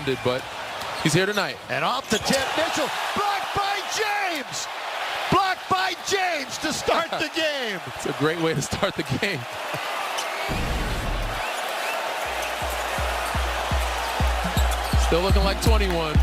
intended, but he's here tonight. And off the tip, Mitchell, blocked by James! Blocked by James to start the game! It's a great way to start the game. Still looking like 21.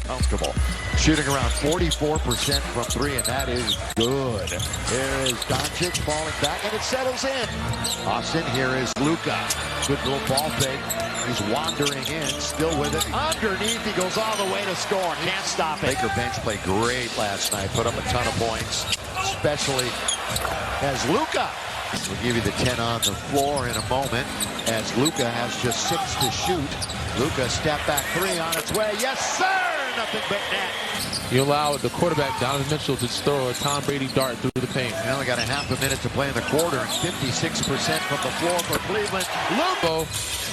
Comfortable. Shooting around 44% from three, and that is good. Here is Doncic falling back, and it settles in. Austin, here is Luka. Good little ball fake. He's wandering in, still with it. Underneath, he goes all the way to score. Can't stop it. Baker bench played great last night. Put up a ton of points, especially as Luka. We'll give you the 10 on the floor in a moment, as Luka has just 6 to shoot. Luka step back three on its way. Yes, sir! Nothing but net. You allow the quarterback, Donovan Mitchell, to just throw a Tom Brady dart through the paint. We only got a half a minute to play in the quarter, and 56% from the floor for Cleveland. Luka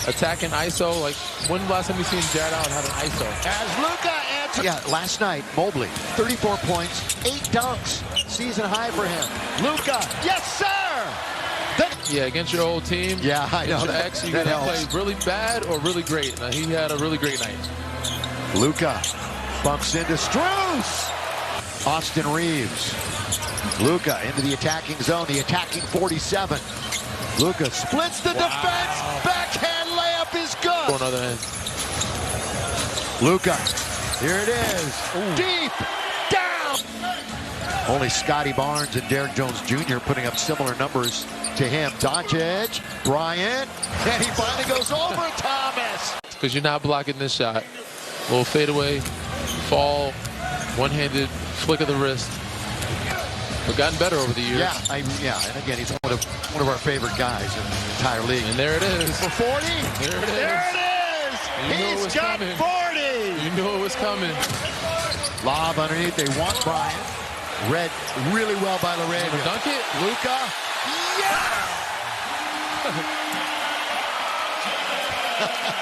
attacking ISO. Like, when was the last time you seen Jared Allen have an ISO? As Luka answers. Yeah, last night, Mobley, 34 points, 8 dunks. Season high for him. Luka, yes, sir! Yeah, against your old team. Yeah, I know. Your ex, you're going to play really bad or really great. Now, he had a really great night. Luka bumps into Strus. Austin Reeves. Luka into the attacking zone, the attacking 47. Luka splits the defense. Backhand layup is good. On the other end. Luka, here it is. Ooh. Deep, down. Only Scotty Barnes and Derrick Jones Jr. putting up similar numbers to him. Doncic, Bryant, and he finally goes over Thomas. Because you're not blocking this shot. Little fadeaway, fall, one-handed flick of the wrist. We've gotten better over the years. Yeah, and again, he's one of our favorite guys in the entire league. And there it is. For 40? There it is. There it is! He's got coming. 40! You knew it was coming. Lob underneath, they want Bryant. Read really well by Laravia. Dunk it. Luka. Yeah!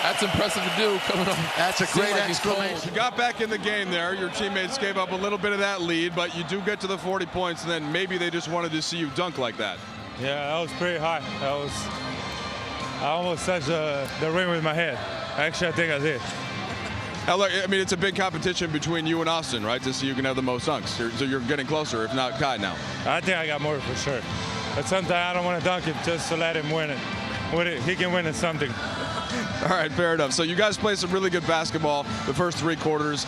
That's impressive to do coming on. That's a great exclamation. You got back in the game there. Your teammates gave up a little bit of that lead, but you do get to the 40 points, and then maybe they just wanted to see you dunk like that. Yeah, that was pretty high. I almost touched the rim with my head. Actually, I think I did. Now, look, I mean, it's a big competition between you and Austin, right, to see who can have the most dunks. So you're getting closer, if not Kai now. I think I got more for sure. But sometimes I don't want to dunk him just to let him win it. He can win at something. All right, fair enough. So you guys play some really good basketball the first 3 quarters.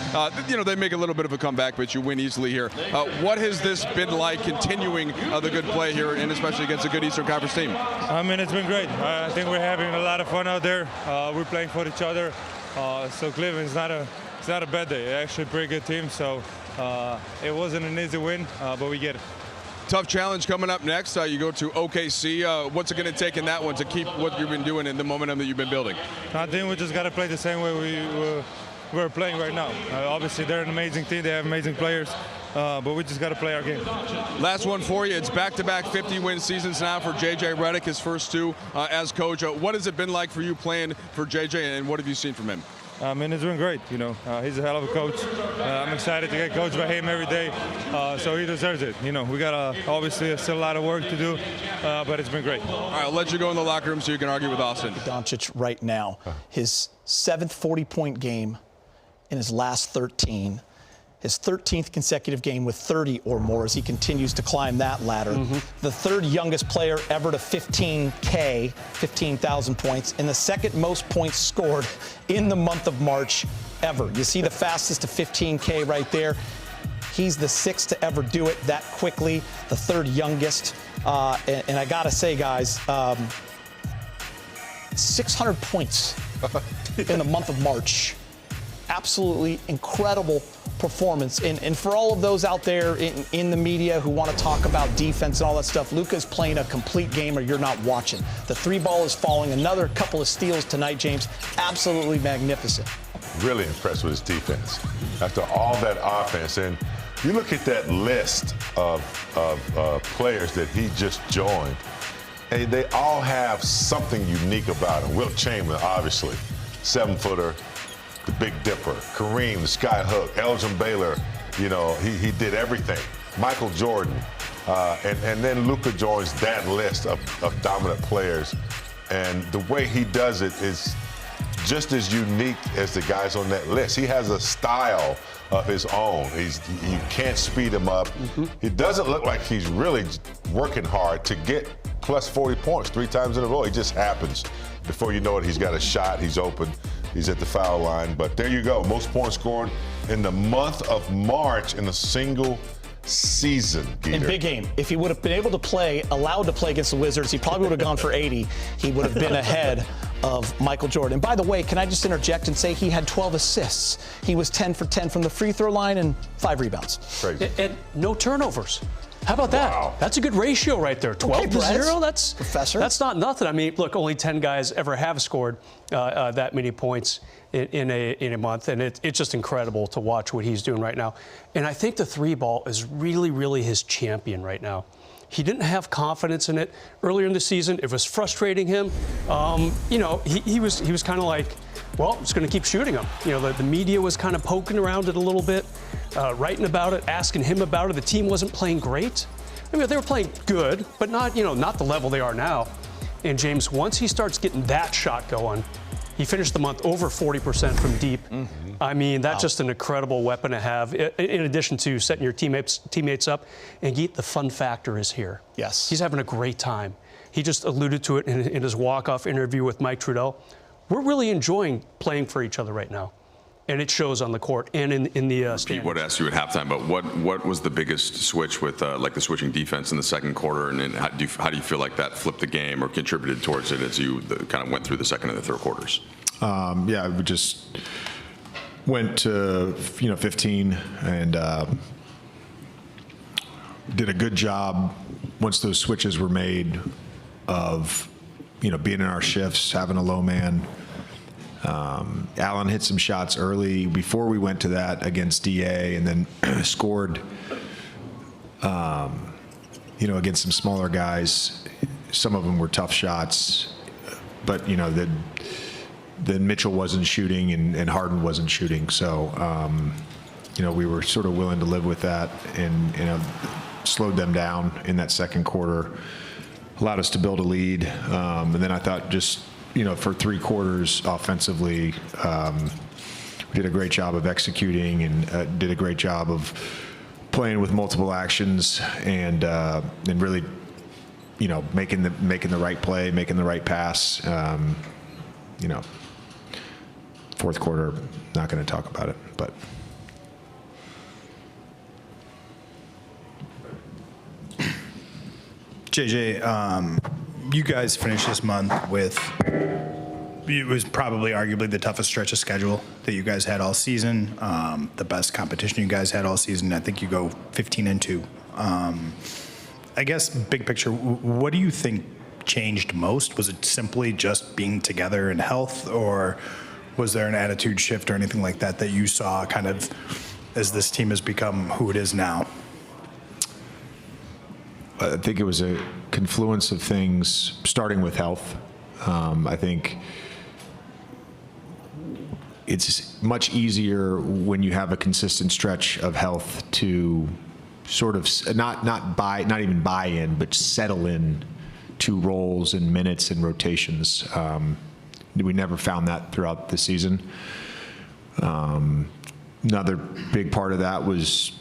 They make a little bit of a comeback, but you win easily here. What has this been like continuing the good play here, and especially against a good Eastern Conference team? I mean, it's been great. I think we're having a lot of fun out there. We're playing for each other. So Cleveland's not a bad day. They're actually a pretty good team. So it wasn't an easy win, but we get it. Tough challenge coming up next. You go to OKC. What's it going to take in that one to keep what you've been doing and the momentum that you've been building? I think we just got to play the same way we're playing right now. Obviously, they're an amazing team. They have amazing players. But we just got to play our game. Last one for you. It's back-to-back 50-win seasons now for J.J. Redick, his first 2 as coach. What has it been like for you playing for J.J., and what have you seen from him? I mean, it's been great. He's a hell of a coach. I'm excited to get coached by him every day, so he deserves it. We got obviously still a lot of work to do, but it's been great. All right, I'll let you go in the locker room so you can argue with Austin. Doncic right now, his 7th 40-point game in his last 13. His 13th consecutive game with 30 or more as he continues to climb that ladder. The 3rd youngest player ever to 15K, 15,000 points, and the 2nd most points scored in the month of March ever. You see the fastest to 15K right there. He's the 6th to ever do it that quickly, the 3rd youngest. And I got to say, guys, 600 points in the month of March. Absolutely incredible performance. And for all of those out there in the media who want to talk about defense and all that stuff, Luka's playing a complete game or you're not watching. The 3 ball is falling. Another couple of steals tonight, James. Absolutely magnificent. Really impressed with his defense. After all that offense, and you look at that list of players that he just joined, and they all have something unique about them. Wilt Chamberlain, obviously, 7-footer. the Big Dipper, Kareem, the Sky Hook, Elgin Baylor, you know, he did everything. Michael Jordan, and then Luka joins that list of dominant players. And the way he does it is just as unique as the guys on that list. He has a style of his own. You can't speed him up. He doesn't look like he's really working hard to get plus 40 points 3 times in a row. It just happens. Before you know it, he's got a shot, he's open, he's at the foul line. But there you go, most points scored in the month of March in a single season. In big game. If he would have been able to play, allowed to play against the Wizards, he probably would have gone for 80. He would have been ahead of Michael Jordan. And by the way, can I just interject and say he had 12 assists. He was 10 for 10 from the free throw line and 5 rebounds. Crazy. And no turnovers. How about that? Wow. That's a good ratio right there. 12 to 0. That's Professor. That's not nothing. I mean, look, only 10 guys ever have scored that many points in a month, and it's just incredible to watch what he's doing right now. And I think the 3-ball is really, really his champion right now. He didn't have confidence in it earlier in the season. It was frustrating him. You know, he was kind of like, well, I'm just going to keep shooting him. You know, the media was kind of poking around it a little bit, writing about it, asking him about it. The team wasn't playing great. I mean, they were playing good, but not the level they are now. And James, once he starts getting that shot going, he finished the month over 40% from deep. I mean, that's just an incredible weapon to have, in addition to setting your teammates up. And Geet, the fun factor is here. Yes. He's having a great time. He just alluded to it in his walk-off interview with Mike Trudell. We're really enjoying playing for each other right now. And it shows on the court and in the standings. Pete, what I asked you at halftime, but what was the biggest switch with like the switching defense in the second quarter, and how do you feel like that flipped the game or contributed towards it as you kind of went through the second and the third quarters? Yeah, we just went to 15 and did a good job once those switches were made of being in our shifts, having a low man. Allen hit some shots early before we went to that against DA, and then scored, against some smaller guys. Some of them were tough shots, but then Mitchell wasn't shooting and Harden wasn't shooting. So, we were sort of willing to live with that and slowed them down in that second quarter, allowed us to build a lead. And then I thought just, for 3 quarters offensively, we did a great job of executing and did a great job of playing with multiple actions and really, making the right play, making the right pass. Fourth quarter, not going to talk about it, but. JJ, you guys finished this month with, it was probably arguably the toughest stretch of schedule that you guys had all season, the best competition you guys had all season. I think you go 15-2. I guess big picture, what do you think changed most? Was it simply just being together and health, or was there an attitude shift or anything like that that you saw kind of as this team has become who it is now? I think it was a confluence of things, starting with health. I think it's much easier when you have a consistent stretch of health to sort of not even buy in, but settle in to roles and minutes and rotations. We never found that throughout the season. Another big part of that was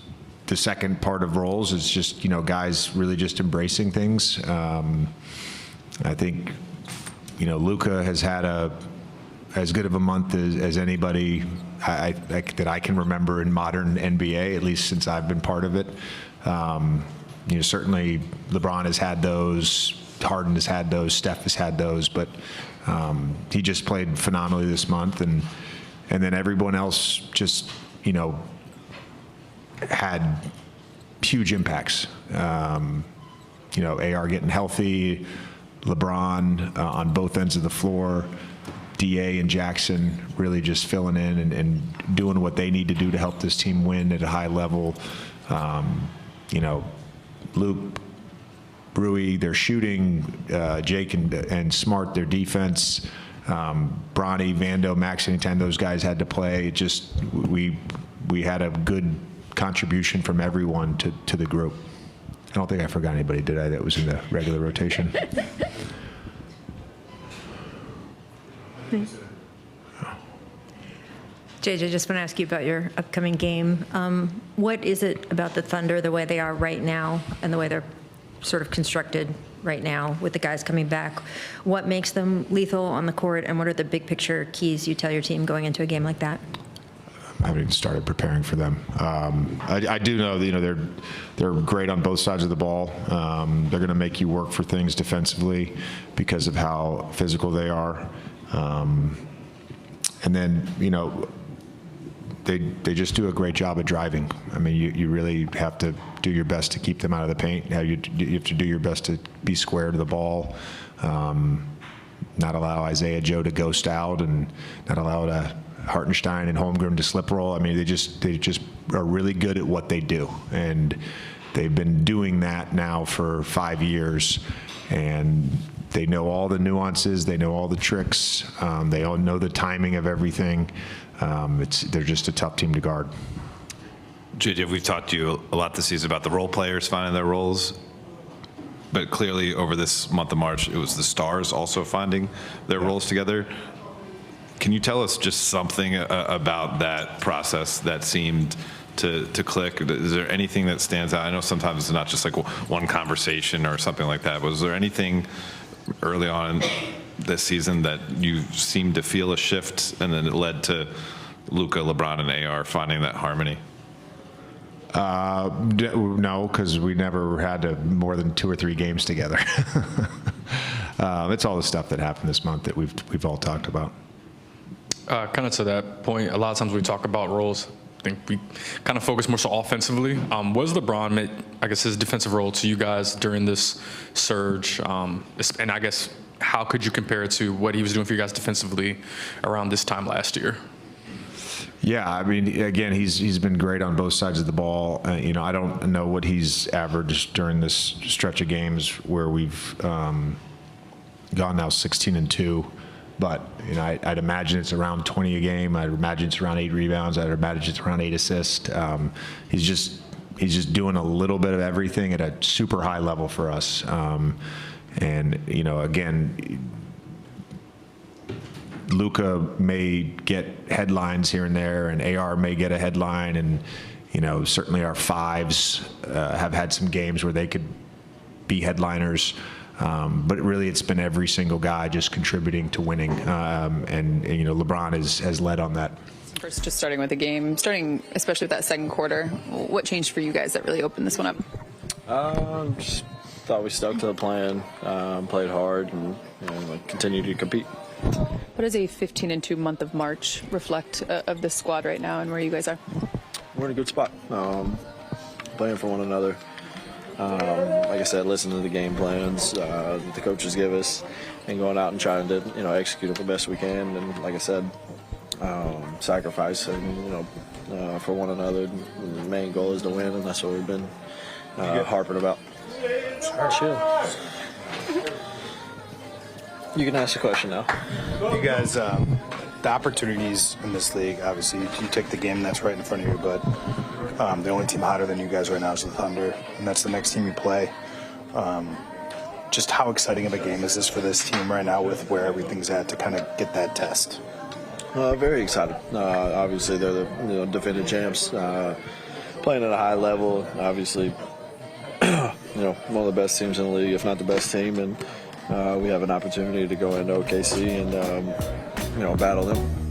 the second part of roles is just, guys really just embracing things. I think, Luka has had as good of a month as anybody that I can remember in modern NBA, at least since I've been part of it. Certainly LeBron has had those, Harden has had those, Steph has had those, but he just played phenomenally this month, and then everyone else just, had huge impacts. AR getting healthy, LeBron on both ends of the floor, DA and Jackson really just filling in and doing what they need to do to help this team win at a high level. Luke, Rui, their shooting, Jake and Smart, their defense. Bronny, Vando, Max, anytime those guys had to play, it just we had a good contribution from everyone to the group. I don't think I forgot anybody, did I, that was in the regular rotation? JJ, just want to ask you about your upcoming game. What is it about the Thunder, the way they are right now, and the way they're sort of constructed right now with the guys coming back? What makes them lethal on the court, and what are the big picture keys you tell your team going into a game like that? I haven't even started preparing for them. I do know that, they're great on both sides of the ball. They're going to make you work for things defensively because of how physical they are. And then, they just do a great job of driving. I mean, you really have to do your best to keep them out of the paint. You have to do your best to be square to the ball, not allow Isaiah Joe to ghost out, and not allow Hartenstein and Holmgren to slip roll. I mean, they just are really good at what they do, and they've been doing that now for 5 years, and they know all the nuances, they know all the tricks, they all know the timing of everything. They're just a tough team to guard. JJ, we've talked to you a lot this season about the role players finding their roles, but clearly over this month of March, it was the stars also finding their roles together. Can you tell us just something about that process that seemed to click? Is there anything that stands out? I know sometimes it's not just like one conversation or something like that. Was there anything early on this season that you seemed to feel a shift, and then it led to Luka, LeBron, and AR finding that harmony? No, because we never had more than 2 or 3 games together. It's all the stuff that happened this month that we've all talked about. Kind of to that point, a lot of times we talk about roles, I think we kind of focus more so offensively. Was LeBron, I guess, his defensive role to you guys during this surge? And I guess, how could you compare it to what he was doing for you guys defensively around this time last year? Yeah, I mean, again, he's been great on both sides of the ball. I don't know what he's averaged during this stretch of games where we've gone now 16-2. But I'd imagine it's around 20 a game. I'd imagine it's around 8 rebounds. I'd imagine it's around 8 assists. He's just doing a little bit of everything at a super high level for us. And again, Luka may get headlines here and there, and AR may get a headline, and certainly our fives have had some games where they could be headliners. But really, it's been every single guy just contributing to winning, and LeBron has led on that. First, just starting with the game, especially with that second quarter, what changed for you guys that really opened this one up? Just thought we stuck to the plan, played hard, and continued to compete. What does a 15-2 month of March reflect of this squad right now, and where you guys are? We're in a good spot, playing for one another. Like I said, listening to the game plans that the coaches give us, and going out and trying to execute it the best we can. And like I said, sacrificing for one another. The main goal is to win, and that's what we've been harping about. Chill. You can ask a question now. You guys, the opportunities in this league, obviously, you take the game that's right in front of you, but the only team hotter than you guys right now is the Thunder, and that's the next team you play. Just how exciting of a game is this for this team right now with where everything's at to kind of get that test? Very excited. Obviously, they're the defending champs, playing at a high level. Obviously, one of the best teams in the league, if not the best team, and we have an opportunity to go into OKC and battle them.